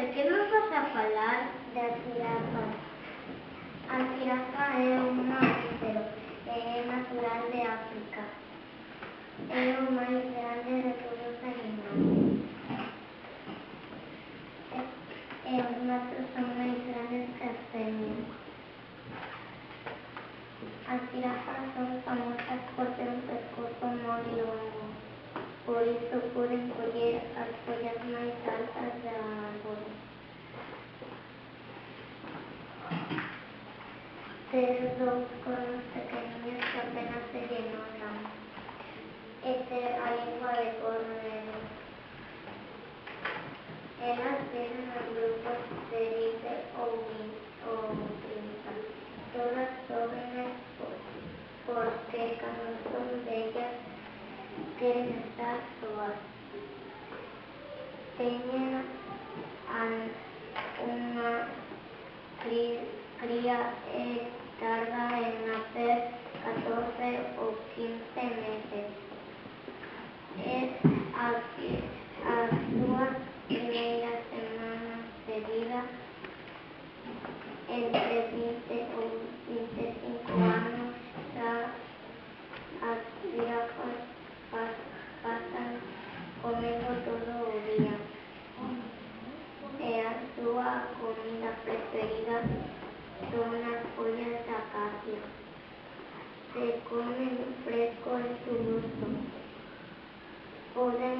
de qué nos vas a falar? De a xirafa. A xirafa é un mamífero e é natural de África. É o máis grande de todos os animais. E os machos son máis grandes que as femias. As xirafas son famosas por ter un pescozo moi longo. Por iso poden coller as follas máis altas da árbore. Ter dous cornos pequeniños que apenas se lle notan. E ter a lingua de cor negro. Elas viven en grupos de 20 ou 30. Todas jóvenes porque cando son vellas queren estar soas. Teñen unha cría e tarda en nacer 14 ou 15 meses. As súas primeiras semanas de vida, entre 20 ou 25 anos, xa as xirafas pasan comendo todo o día. E a súa comida preferida son as follas de acacia. Se comen fresco e crudo. Poden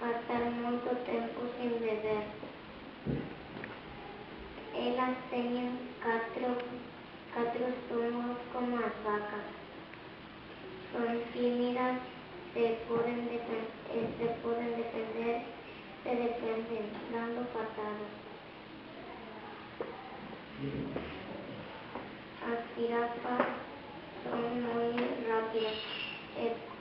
pasar moito tempo sin beber. Elas teñen 4 estômagos como as vacas. Son tímidas, se poden defender, se defenden dando patadas. As xirafas son moi rápidas e